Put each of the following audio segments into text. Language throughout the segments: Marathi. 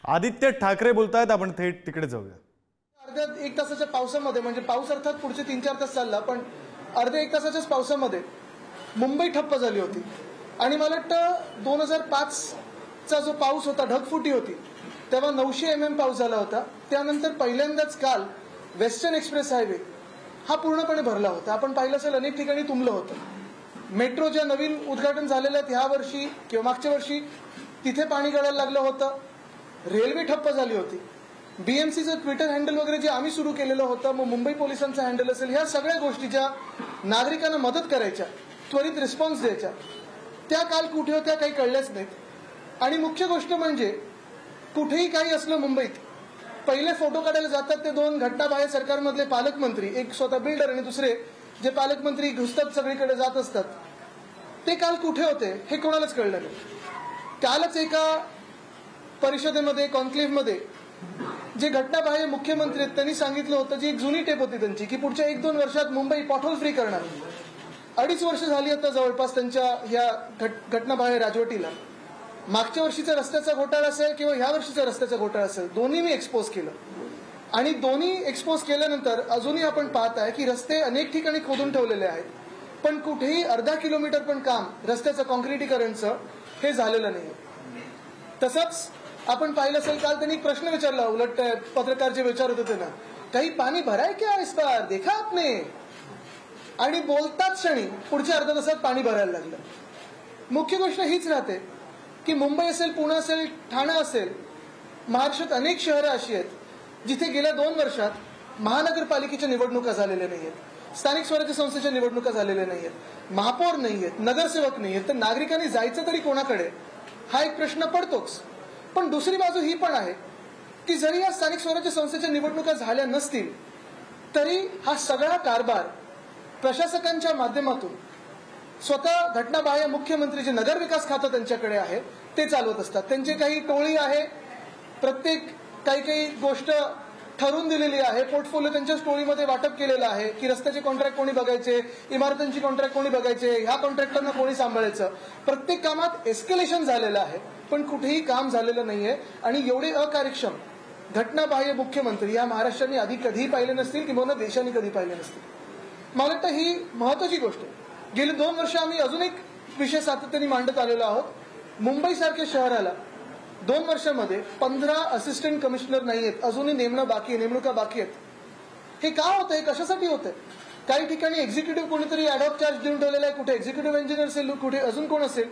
आदित्य ठाकरे बोलतायत, आपण थेट तिकडे जाऊया। अर्ध्या एक तासाच्या पावसामध्ये, म्हणजे पाऊस अर्थात पुढचे 3-4 तास चालला, पण अर्ध्या एक तासाच्याच पावसामध्ये मुंबई ठप्प झाली होती। आणि मला वाटतं 2005चा जो पाऊस होता, ढगफुटी होती, तेव्हा 900 mm पाऊस झाला होता। त्यानंतर पहिल्यांदाच काल वेस्टर्न एक्सप्रेस हायवे हा पूर्णपणे भरला होता। आपण पाहिलं असेल अनेक ठिकाणी तुंबलं होतं। मेट्रो ज्या नवीन उद्घाटन झालेल्या आहेत ह्या वर्षी किंवा मागच्या वर्षी, तिथे पाणी गळायला लागलं होतं। रेल्वे ठप्प झाली होती। बीएमसीचं ट्विटर हँडल वगैरे जे आम्ही सुरू केलेलं होतं, मग मुंबई पोलिसांचं हँडल असेल, ह्या सगळ्या गोष्टी ज्या नागरिकांना मदत करायच्या, त्वरित रिस्पॉन्स द्यायच्या, त्या काल कुठे होत्या काही कळल्याच नाहीत। आणि मुख्य गोष्ट म्हणजे कुठेही काही असलं मुंबईत, पहिले फोटो काढायला जातात ते दोन घटनाबाह्य सरकारमधले पालकमंत्री, एक स्वतः बिल्डर आणि दुसरे जे पालकमंत्री घुसतात सगळीकडे जात असतात, ते काल कुठे होते हे कोणालाच कळलं नाही। कालच एका परिषदेमध्ये, कॉन्क्लेव्हमध्ये जे घटनाबाह्य मुख्यमंत्री आहेत त्यांनी सांगितलं होतं, जी एक जुनी टेप होती त्यांची, की पुढच्या 1-2 वर्षात मुंबई पॉटहोल फ्री करणार। 2.5 वर्ष झाली आता जवळपास त्यांच्या ह्या घटनाबाह्य राजवटीला। मागच्या वर्षीचा रस्त्याचा घोटाळा असेल किंवा ह्या वर्षीचा रस्त्याचा घोटाळा असेल, दोन्ही मी एक्सपोज केलं। आणि दोन्ही एक्सपोज केल्यानंतर अजूनही आपण पाहत आहे की रस्ते अनेक ठिकाणी खोदून ठेवलेले आहेत, पण कुठेही अर्धा किलोमीटर पण काम रस्त्याचं कॉन्क्रिटीकरणचं हे झालेलं नाही। तसंच आपण पाहिलं असेल, काल त्यांनी प्रश्न विचारला, उलट पत्रकार जे विचारत होते ना, काही पाणी भराय क्या इस बार, देखा आपने? आणि बोलताच क्षणी पुढच्या अर्ध्या तासात पाणी भरायला लागलं। मुख्य गोष्ट हीच राहते की मुंबई असेल, पुणे असेल, ठाणे असेल, महाराष्ट्रात अनेक शहरं अशी आहेत जिथे गेल्या 2 वर्षात महानगरपालिकेच्या निवडणुका झालेल्या नाहीयेत, स्थानिक स्वराज्य संस्थेच्या निवडणुका झालेल्या नाहीयेत, महापौर नाहीयेत, नगरसेवक नाहीयेत। तर नागरिकांनी जायचं तरी कोणाकडे, हा एक प्रश्न पडतोच। पण दुसरी बाजू ही पण आहे की जरी या स्थानिक स्वराज्य संस्थेच्या निवडणुका झाल्या नसतील तरी हा सगळा कारभार प्रशासकांच्या माध्यमातून स्वतः घटनाबाह्य मुख्यमंत्री जे नगर विकास खातं त्यांच्याकडे आहे ते चालवत असतात। त्यांची काही टोळी आहे, प्रत्येक काही गोष्ट ठरवून दिलेली आहे, पोर्टफोलिओ त्यांच्या टोळीमध्ये वाटप केलेलं आहे की रस्त्याचे कॉन्ट्रॅक्ट कोणी बघायचे, इमारतांची कॉन्ट्रॅक्ट कोणी बघायचे, ह्या कॉन्ट्रॅक्टरना कोणी सांभाळायचं। प्रत्येक कामात एस्केलेशन झालेलं आहे, पण कुठेही काम झालेलं नाहीये। आणि एवढे अकार्यक्षम घटनाबाह्य मुख्यमंत्री या महाराष्ट्राने आधी कधीही पाहिले नसतील किंवा देशाने कधी पाहिले नसतील। मला वाटतं ही महत्वाची गोष्ट आहे। गेली 2 वर्ष आम्ही अजून एक विषय सातत्याने मांडत आलेलो आहोत। मुंबईसारख्या शहराला 2 वर्षामध्ये 15 असिस्टंट कमिशनर नाहीयेत, अजूनही नेमणुका बाकी आहेत। हे का होतंय, कशासाठी होतंय? काही ठिकाणी एक्झिक्युटिव्ह कोणीतरी ॲडॉक चार्ज देऊन ठेवलेला आहे, कुठे एक्झिक्युटिव्ह इंजिनियर असेल, कुठे अजून कोण असेल,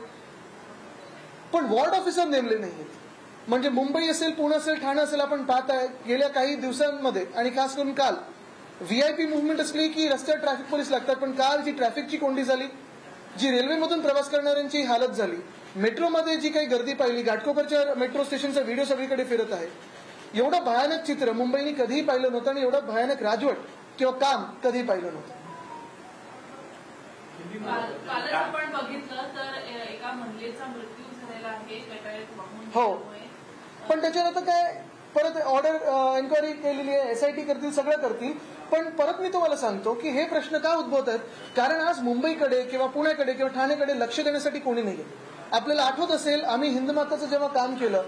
पण वॉर्ड ऑफिसर नेमले नाहीयेत। म्हणजे मुंबई असेल, पुणे असेल, ठाणे असेल, आपण पाहताय गेल्या काही दिवसांमध्ये आणि खास करून काल व्हीआयपी मुव्हमेंट असली की रस्त्यावर ट्रॅफिक पोलीस लागतात, पण काल जी ट्रॅफिकची कोंडी झाली, जी रेल्वेमधून प्रवास करणाऱ्यांची हालत झाली, मेट्रोमध्ये जी काही गर्दी पाहिली, घाटकोपरच्या मेट्रो स्टेशनचा व्हिडिओ सगळीकडे फिरत आहे, एवढं भयानक चित्र मुंबईने कधीही पाहिलं नव्हतं आणि एवढं भयानक राजवट किंवा काम कधीही पाहिलं नव्हतं। कालच आपण बघितलं तर एका महिलेचा मृत्यू झालेला आहे गटारीत वाहून। हो, पण त्याच्यानंतर काय परत ऑर्डर एन्क्वायरी केलेली आहे, एसआयटी करतील, सगळं करतील। पण परत मी तुम्हाला सांगतो की हे प्रश्न का उद्भवत आहेत, कारण आज मुंबईकडे किंवा पुण्याकडे किंवा ठाण्याकडे लक्ष देण्यासाठी कोणी नाहीये। आपल्याला आठवत असेल, आम्ही हिंदमाताचं जेव्हा काम केलं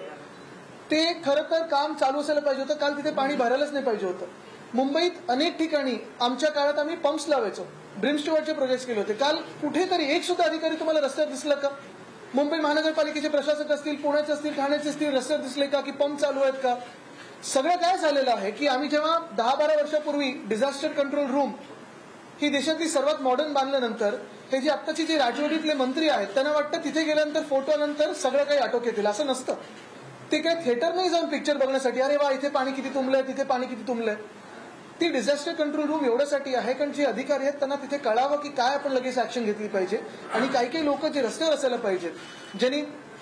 ते खरं तर काम चालू असायला पाहिजे होतं, काल तिथे पाणी भरायलाच नाही पाहिजे होतं। मुंबईत अनेक ठिकाणी आमच्या काळात आम्ही पंप्स लावायचो, ब्रिमस्टोअरचे प्रोजेक्ट केले होते। काल कुठेतरी एक सुद्धा अधिकारी तुम्हाला रस्त्यात दिसला का? मुंबई महानगरपालिकेचे प्रशासक असतील, पुण्याचे असतील, ठाण्याचे असतील, रस्त्यात दिसले का की पंप चालू आहेत का? सगळं काय झालेलं आहे की आम्ही जेव्हा 10-12 वर्षापूर्वी डिझास्टर कंट्रोल रूम ही देशातली सर्वात मॉडर्न बांधल्यानंतर हे जे आत्ताची जे राजवटीतले मंत्री आहेत त्यांना वाटतं तिथे गेल्यानंतर फोटोनंतर सगळं काही आटोक्यात येईल, असं नसतं। ते काय थिएटर नाही जाऊन पिक्चर बघण्यासाठी, अरे वा इथे पाणी किती तुंबलंय, तिथे पाणी किती तुंबलंय। ती डिझास्टर कंट्रोल रूम एवढ्यासाठी आहे कारण जे अधिकारी आहेत त्यांना तिथे कळावं की काय आपण लगेच ऍक्शन घेतली पाहिजे। आणि काही लोक जे रस्त्यावर असायला पाहिजेत, ज्यांनी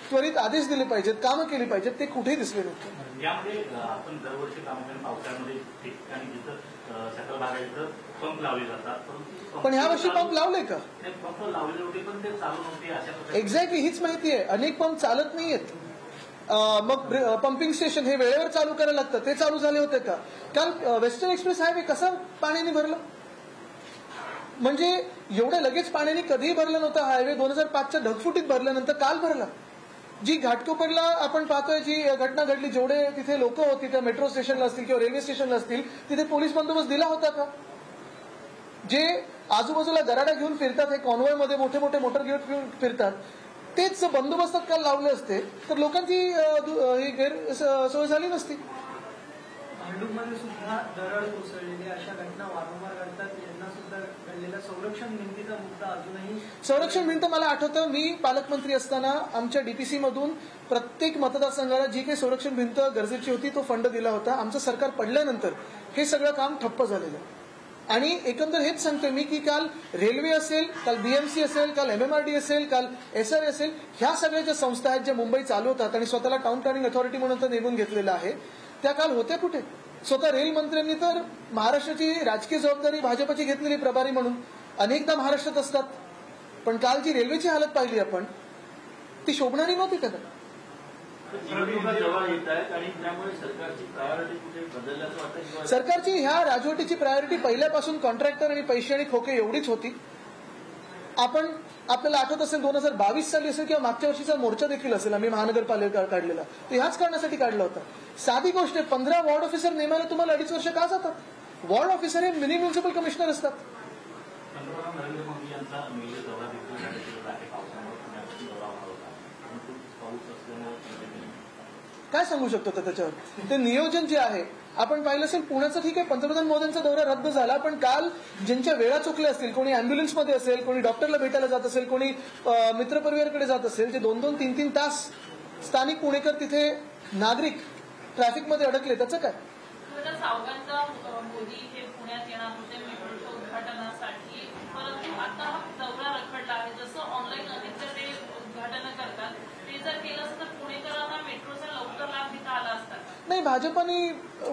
त्वरित आदेश दिले पाहिजेत, कामं केली पाहिजेत, ते कुठेही दिसले नव्हते। यामध्ये आपण दरवर्षी प्रामुख्याने पावसाळ्यामध्ये ठिकाणी जिथं सखल भागात पंप लावले जातात, पण यावर्षी पंप लावले का? पंप लावले होते पण ते चालू नव्हते अशा प्रकारे। एक्झॅक्टली हीच माहिती आहे, अनेक पंप चालत नाहीयेत। मग पंपिंग स्टेशन हे वेळेवर चालू करायला लागतं, ते चालू झाले होते का? काल वेस्टर्न एक्सप्रेस हायवे कसं पाण्याने भरलं? म्हणजे एवढं लगेच पाण्याने कधीही भरलं नव्हतं हायवे, 2005च्या ढगफुटीत भरल्यानंतर काल भरला। जी घाटकोपरला आपण पाहतोय जी घटना घडली, जेवढे तिथे लोक होती त्या मेट्रो स्टेशनला असतील किंवा रेल्वे स्टेशनला असतील, तिथे पोलीस बंदोबस्त दिला होता का? जे आजूबाजूला गराडा घेऊन फिरतात, हे कॉन्वॉयमध्ये मोठे मोठे मोटर घेऊन फिरतात, तेच बंदोबस्तात काल लावले असते तर लोकांची ही गैरसोय झाली नसती. भांडूपमध्ये सुद्धा दरड कोसळलेली अशा घटना वारंवार घडतात. यांना सुद्धा घडलेला संरक्षण भिंतीचा मुद्दा अजूनही. संरक्षण भिंत मला आठवतं, मी पालकमंत्री असताना आमच्या डीपीसी मधून प्रत्येक मतदारसंघाला जी काही संरक्षण भिंत गरजेची होती तो फंड दिला होता. आमचं सरकार पडल्यानंतर हे सगळं काम ठप्प झालेलं. आणि एकंदर हेच सांगतोय मी की काल रेल्वे असेल, काल बीएमसी असेल, काल एमएमआरडी असेल, काल एसआर असेल, ह्या सगळ्या ज्या संस्था आहेत ज्या मुंबई चालवतात आणि स्वतःला टाउन प्लॅनिंग अथॉरिटी म्हणून तर नेमून घेतलेलं आहे, त्या काल होत्या कुठे? स्वतः रेल मंत्र्यांनी तर महाराष्ट्राची राजकीय जबाबदारी भाजपची घेतलेली प्रभारी म्हणून अनेकदा महाराष्ट्रात असतात, पण काल जी रेल्वेची हालत पाहिली आपण ती शोभणारी नव्हती का? सरकारची ह्या राजवटीची प्रायोरिटी पहिल्यापासून कॉन्ट्रॅक्टर आणि पैसे आणि खोके एवढीच होती. आपण आपल्याला आठवत असेल 2022 साली असेल किंवा मागच्या वर्षीचा मोर्चा देखील असेल, आम्ही महानगरपालिका काढलेला, तो ह्याच कारणासाठी काढला होता. साधी गोष्ट आहे, 15 वॉर्ड ऑफिसर नेमायला तुम्हाला 2.5 वर्ष का जातात? वॉर्ड ऑफिसर हे मिनी म्युन्सिपल कमिशनर असतात. पंतप्रधान नरेंद्र मोदी यांचा दौरा देखील काय सांगू शकतो त्याच्यावर? ते नियोजन जे आहे आपण पाहिलं असेल, पुण्याचं ठीक आहे, पंतप्रधान मोदींचा दौरा रद्द झाला, पण काल ज्यांच्या वेळा चुकल्या असतील, कोणी अँब्युलन्समध्ये असेल, कोणी डॉक्टरला भेटायला जात असेल, कोणी मित्रपरिवाराकडे जात असेल, जे 2-2, 3-3 तास स्थानिक पुणेकर तिथे नागरिक ट्रॅफिकमध्ये अडकले, त्याचं काय? सावकांचा मोदी हे पुण्यात येणार होते मेट्रोच्या उद्घाटनासाठी, परंतु आता दौरा रखडला आहे. जसं ऑनलाईन अधिकच्या ते उद्घाटन करतात, ते जर केलं असतं तर पुणेकरांना मेट्रोचा लवकर लाभ घेता आला असता. नाही, भाजपाने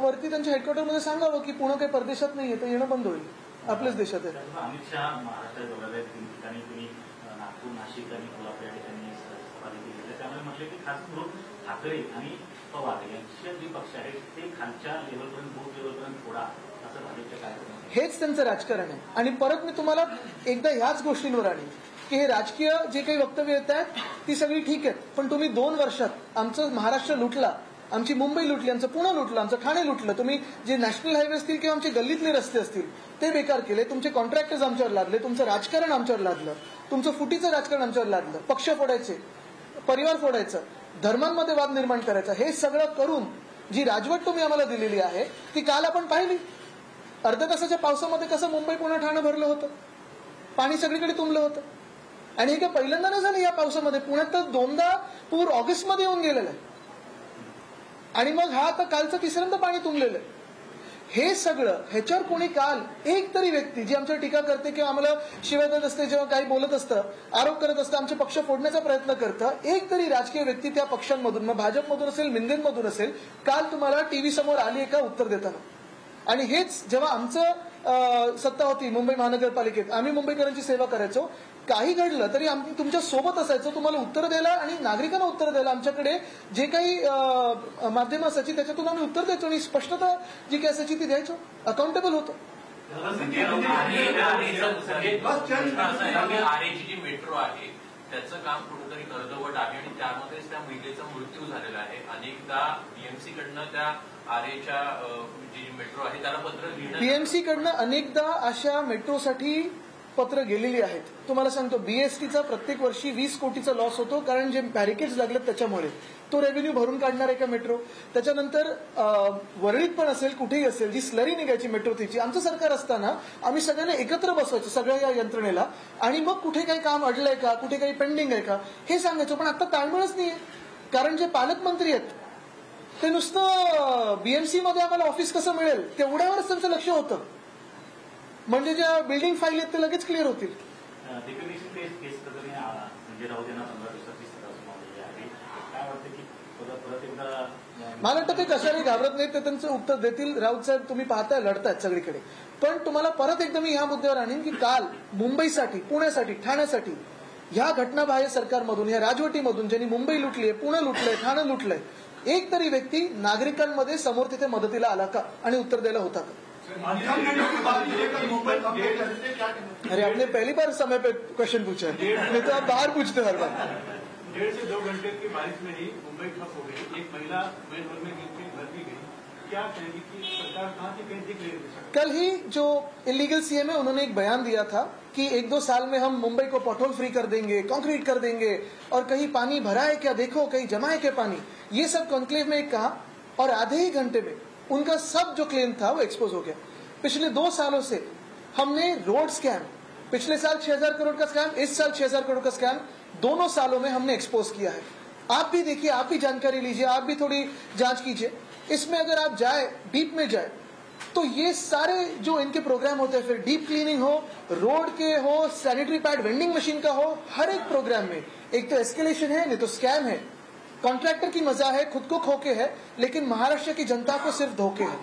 वरती त्यांच्या हेडक्वार्टरमध्ये सांगावं की पुणे काही परदेशात नाहीये, तर येणं बंद होईल, आपल्याच देशात आहे. अमित शहा महाराष्ट्रात दौऱ्याला 3 ठिकाणी, तुम्ही नागपूर, नाशिक आणि कोल्हापूर या ठिकाणी सभा केली. त्यामुळे म्हटलं की खास करून ठाकरे आणि पवार यांचे जे पक्ष आहेत ते खालच्या लेवलपर्यंत, बूथ लेवलपर्यंत थोडा असं भाजपच्या काय हेच त्यांचं राजकारण आहे. आणि परत मी तुम्हाला एकदा ह्याच गोष्टींवर आणेन की हे राजकीय जे काही वक्तव्य येत आहेत ती सगळी ठीक आहेत, पण तुम्ही 2 वर्षात आमचं महाराष्ट्र लुटला, आमची मुंबई लुटली, आमचं पुणे लुटलं, आमचं ठाणे लुटलं, तुम्ही जे नॅशनल हायवे असतील किंवा आमचे गल्लीतले रस्ते असतील ते बेकार केले, तुमचे कॉन्ट्रॅक्टर्स आमच्यावर लादले, तुमचं राजकारण आमच्यावर लादलं, तुमचं फुटीचं राजकारण आमच्यावर लादलं, पक्ष फोडायचे, परिवार फोडायचं, धर्मांमध्ये वाद निर्माण करायचा, हे सगळं करून जी राजवट तुम्ही आम्हाला दिलेली आहे ती काल आपण पाहिली. अर्ध्या तासाच्या पावसामध्ये कसं मुंबई पुणे ठाणे भरलं होतं, पाणी सगळीकडे तुंबलं होतं. आणि हे काय पहिल्यांदा नाही झालं या पावसामध्ये, पुण्यात तर 2दा पूर ऑगस्टमध्ये येऊन गेलेला आहे आणि मग हा आता कालचं 3ऱ्यांदा पाणी तुंबलेलं आहे. हे सगळं ह्याच्यावर कोणी काल एक तरी व्यक्ती जी आमच्यावर टीका करते किंवा आम्हाला शिव्या देत असते, जेव्हा काही बोलत असतं, आरोप करत असतं, आमचे पक्ष फोडण्याचा प्रयत्न करतं, एक तरी राजकीय व्यक्ती त्या पक्षांमधून, मग भाजपमधून असेल, मिंदेंमधून असेल, काल तुम्हाला टीव्ही समोर आली आहे का उत्तर देताना? आणि हेच जेव्हा आमचं सत्ता होती मुंबई महानगरपालिकेत, आम्ही मुंबईकरांची सेवा करायचो, काही घडलं तरी आम्ही तुमच्या सोबत असायचो, तुम्हाला उत्तर द्यायला आणि नागरिकांना उत्तर द्यायला आमच्याकडे जे काही माध्यम असायची त्याच्यातून आम्ही उत्तर द्यायचो आणि स्पष्टता जी काही असायची ती द्यायचो, अकाउंटेबल होतो. आरेची जी मेट्रो आहे त्याचं काम कुठेतरी अर्धवट आहे आणि त्यामध्येच त्या महिलेचा मृत्यू झालेला आहे. अनेकदा बीएमसी कडनं त्या आरेच्या जी मेट्रो आहे त्याला पत्र लिहिणं, बीएमसी कडनं अनेकदा अशा मेट्रोसाठी पत्र गेलेली आहेत. तुम्हाला सांगतो, बीएसटीचा प्रत्येक वर्षी 20 कोटीचा लॉस होतो, कारण जे बॅरिकेड्स लागलेत त्याच्यामुळे. तो रेव्हेन्यू भरून काढणार आहे का मेट्रो? त्याच्यानंतर वरळीत पण असेल, कुठेही असेल, जी स्लरी निघायची मेट्रो तिची, आमचं सरकार असताना आम्ही सगळ्यांना एकत्र बसवायचो सगळ्या या यंत्रणेला आणि मग कुठे काही काम अडलंय का, कुठे काही पेंडिंग आहे का हे सांगायचो. पण आता ताळमेळच नाहीये, कारण जे पालकमंत्री आहेत ते नुसतं बीएमसी मध्ये आम्हाला ऑफिस कसं मिळेल तेवढ्यावरच त्यांचं लक्ष होतं, म्हणजे ज्या बिल्डिंग फाईल आहेत ते लगेच क्लिअर होतील. मला वाटतं ते कशाने घाबरत नाही, ते त्यांचं उत्तर देतील. राऊत साहेब तुम्ही पाहताय लढतायत सगळीकडे. पण तुम्हाला परत एकदा मी या मुद्द्यावर आणीन की काल मुंबईसाठी, पुण्यासाठी, ठाण्यासाठी ह्या घटनाबाह्य सरकारमधून, या राजवटीमधून ज्यांनी मुंबई लुटली आहे, पुणे लुटलंय, ठाणे लुटलंय, एक तरी व्यक्ती नागरिकांमध्ये समोर तिथे मदतीला आला का आणि उत्तर द्यायला होता का? अरे आपने पहली बार समय पे क्वेश्चन पूछा है, नहीं तो आप बाहर पूछते हर बार. 1.5 से 2 घंटे की बारिश में ही मुंबई ठप हो गई, एक महिला मेन रोड में गिर के घर भी गई। क्या कहेंगे कि सरकार कहाँ से कहीं दिख रही है? कल ही जो इलीगल सीएम है उन्होंने एक बयान दिया था कि 1-2 साल में हम मुंबई को पॉटहोल फ्री कर देंगे, कंक्रीट कर देंगे, और कहीं पानी भरा है क्या देखो, कहीं जमा है क्या पानी, ये सब कॉन्क्लेव में कहा, और आधे ही घंटे में उनका सब जो क्लेम था वो एक्सपोज हो गया। पिछले 2 सालों से हमने रोड स्कैम, पिछले साल 6,000 करोड़ का स्कैम, इस साल 6,000 करोड़ का स्कैम, दोनों सालों में हमने एक्सपोज किया है। आप भी देखिए, आप भी जानकारी लीजिए, आप भी थोड़ी जांच कीजिए। इसमें अगर आप जाए, डीप में जाए, तो ये सारे जो इनके प्रोग्राम होते हैं, फिर डीप क्लीनिंग हो, रोड के हो, सैनिटरी पैड वेंडिंग मशीन का हो, हर एक प्रोग्राम में एक तो एस्केलेशन है, नहीं तो स्कैम है। कॉन्ट्रैक्टर की मजा है, खुद को खोके है, लेकिन महाराष्ट्र की जनता को सिर्फ धोखे है।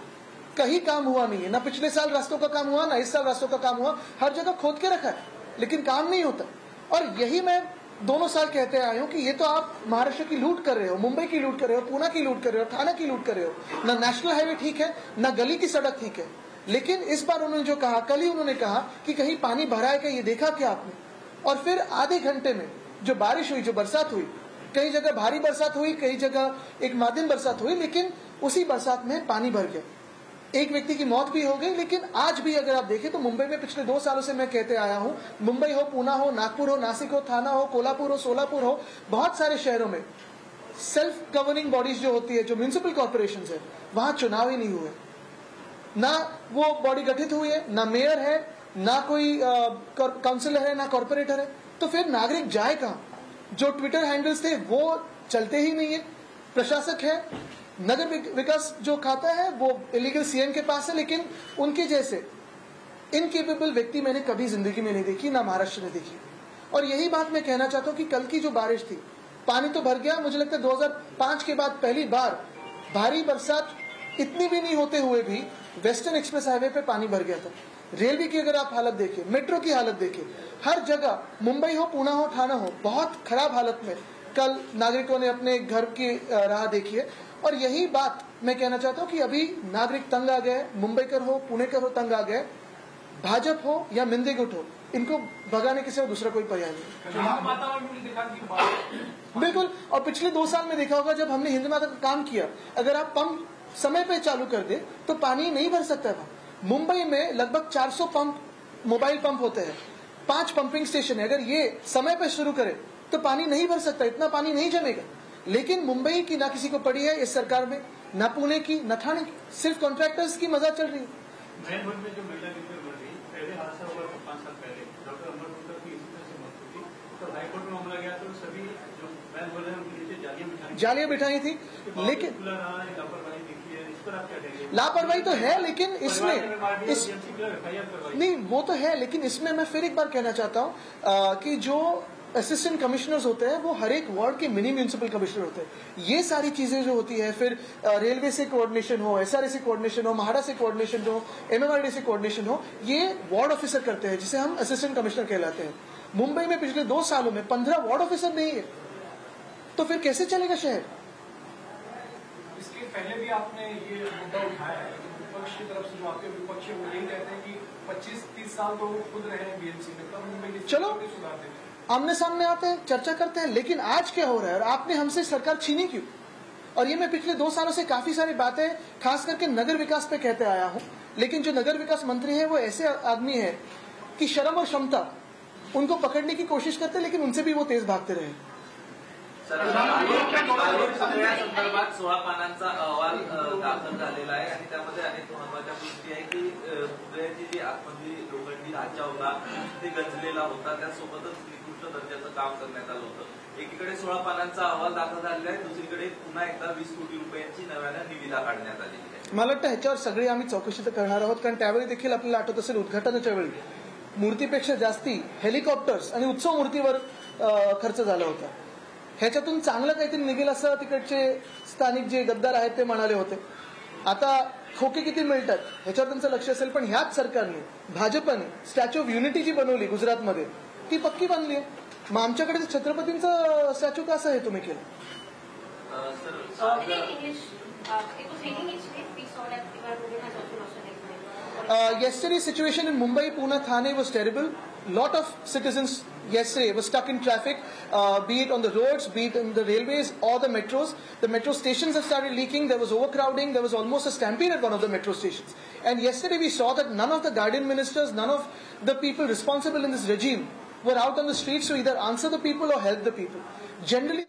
कहीं काम हुआ नहीं है, ना पिछले साल रास्तों का काम हुआ, ना इस साल रास्तों का काम हुआ, हर जगह खोद के रखा है, लेकिन काम नहीं होता। और यही मैं 2 साल कहते आया हूं कि ये तो आप महाराष्ट्र की लूट कर रहे हो, मुंबई की लूट कर रहे हो, पुणे की लूट कर रहे हो, थाना की लूट कर रहे हो। ना नेशनल हाईवे ठीक है, ना गली की सड़क ठीक है। लेकिन इस बार उन्होंने जो कहा, कल ही उन्होंने कहा कि कहीं पानी भरा है क्या, ये देखा क्या आपने? और फिर आधे घंटे में जो बारिश हुई, जो बरसात हुई, कई जगह भारी बरसात हुई, कई जगह एक माध्यम बरसात हुई, लेकिन उसी बरसात में पानी भर गया, एक व्यक्ति की मौत भी हो गई। लेकिन आज भी अगर आप देखें तो मुंबई में पिछले 2 सालों से मैं कहते आया हूं, मुंबई हो, पुणे हो, नागपुर हो, नासिक हो, थाना हो, कोल्हापुर हो, सोलापुर हो, बहुत सारे शहरों में सेल्फ गवर्निंग बॉडीज जो होती है, जो म्यूनिसिपल कॉर्पोरेशन है, वहां चुनाव ही नहीं हुए, ना वो बॉडी गठित हुई है, ना मेयर है, ना कोई काउंसिलर है, ना कॉर्पोरेटर है। तो फिर नागरिक जाए कहां? जो ट्विटर हैंडल्स थे वो चलते ही नहीं है। प्रशासक है, नगर विकास जो खाता है वो इलीगल सीएम के पास है, लेकिन उनके जैसे इनकेपेबल व्यक्ति मैंने कभी जिंदगी में नहीं देखी, ना महाराष्ट्र ने देखी। और यही बात मैं कहना चाहता हूं कि कल की जो बारिश थी, पानी तो भर गया। मुझे लगता है 2005 के बाद पहली बार भारी बरसात इतनी भी नहीं होते हुए भी वेस्टर्न एक्सप्रेस हाईवे पे पानी भर गया था। रेलवे की अगर आप हालत देखिए, मेट्रो की हालत देखिए, हर जगह, मुंबई हो, पुणे हो, थाना हो, बहुत खराब हालत में कल नागरिकों ने अपने घर की राह देखी है। और यही बात मैं कहना चाहता हूं कि अभी नागरिक तंग आ गए, मुंबईकर हो, पुणेकर हो, तंग आ गए। भाजपा हो या मिंदे गुट हो, इनको भगाने के सिवा दूसरा कोई पर्याय नहीं। बिल्कुल। और पिछले 2 साल में देखा होगा, जब हमने हिंद माता का काम किया, अगर आप पंप समय पे चालू कर दे तो पानी नहीं भर सकता था। मुंबई में लगभग 400 पंप, मोबाइल पंप होते हैं, 5 पंपिंग स्टेशन है। अगर ये समय पे शुरू करे तो पानी नहीं भर सकता, इतना पानी नहीं जमेगा। लेकिन मुंबई की ना किसी को पड़ी है इस सरकार में, ना पुणे की, ना ठाणे की, सिर्फ कॉन्ट्रैक्टर्स की मजा चल रही है। मेन रोड में जो महिला गिर कर मर गई, पहले हादसा हुआ 5 साल पहले, डॉक्टर अमर गुप्ता की इसी तरह से मौत हुई थी। तो हाईकोर्ट में मामला गया तो सभी जो मेन रोड है उनके नीचे जालियां बिठाई थी, लेकिन खुला रहा है, लापरवाही दिखी है, इस पर आप क्या कहेंगे? लापरवाही तो है, लेकिन इसमें नहीं, वो तो है, लेकिन इसमें मैं फिर एक बार कहना चाहता हूं कि जो असिस्टेंट कमिश्नर्स होते हैं वो हर एक वार्ड के मिनी म्यूनिसिपल कमिश्नर होते हैं। ये सारी चीजें जो होती है, फिर रेलवे से कोऑर्डिनेशन हो, एसआरए से कोऑर्डिनेशन हो, महाडा से कोऑर्डिनेशन हो, एमएमआरडी से कोऑर्डिनेशन हो, ये वार्ड ऑफिसर करते हैं, जिसे हम असिस्टेंट कमिश्नर कहलाते हैं। मुंबई में पिछले 2 सालों में 15 वार्ड ऑफिसर नहीं है, तो फिर कैसे चलेगा शहर? इसके पहले भी आपने ये मुद्दा उठाया है, विपक्ष की तरफ से जो आपके विपक्ष है वो यही कहते हैं कि 25-30 साल तो वो खुद रहे हैं बीएमसी में, तब मुंबई चलो आमने सामने आते हैं, चर्चा करते हैं। लेकिन आज क्या हो रहा है और आपने हमसे सरकार छीनी क्यों? और ये मैं पिछले 2 सालों से काफी सारी बातें खास करके नगर विकास पे कहते आया हूं, लेकिन जो नगर विकास मंत्री है वो ऐसे आदमी है कि शर्म और क्षमता उनको पकड़ने की कोशिश करते हैं, लेकिन उनसे भी वो तेज भागते रहे। सगळ्या संदर्भात 16 पानांचा अहवाल दाखल झालेला आहे आणि त्यामध्ये अनेक महत्वाच्या गोष्टी आहे की पुण्याची जी आतमधली लोखंडी ढाचा होता ते गंजलेला होता, त्यासोबतच निकृष्ट दर्जाचं काम करण्यात आलं होतं। एकीकडे 16 पानांचा अहवाल दाखल झालेला आहे, दुसरीकडे पुन्हा एकदा 20 कोटी रुपयांची नव्याने निविदा काढण्यात आलेली आहे। मला वाटतं ह्याच्यावर सगळी आम्ही चौकशी तर करणार आहोत, कारण त्यावेळी देखील आपल्याला आठवत असेल उद्घाटनाच्या वेळी मूर्तीपेक्षा जास्ती हेलिकॉप्टर्स आणि उत्सव मूर्तीवर खर्च झाला होता। ह्याच्यातून चांगलं काहीतरी निघेल असं तिकडचे स्थानिक जे गद्दार आहेत ते म्हणाले होते। आता खोके किती मिळतात ह्याच्यावर त्यांचं लक्ष असेल, पण ह्याच सरकारने, भाजपने स्टॅच्यू ऑफ युनिटी जी बनवली गुजरातमध्ये ती पक्की बनली आहे। मग आमच्याकडे छत्रपतींचं स्टॅच्यू कसं आहे तुम्ही केलं? Yesterday's situation in Mumbai, Pune, Thane was terrible. Lot of citizens yesterday were stuck in traffic, be it on the roads, be it in the railways or the metros. The metro stations have started leaking. There was overcrowding. There was almost a stampede at one of the metro stations. And yesterday we saw that none of the guardian ministers, none of the people responsible in this regime were out on the streets to either answer the people or help the people. Generally,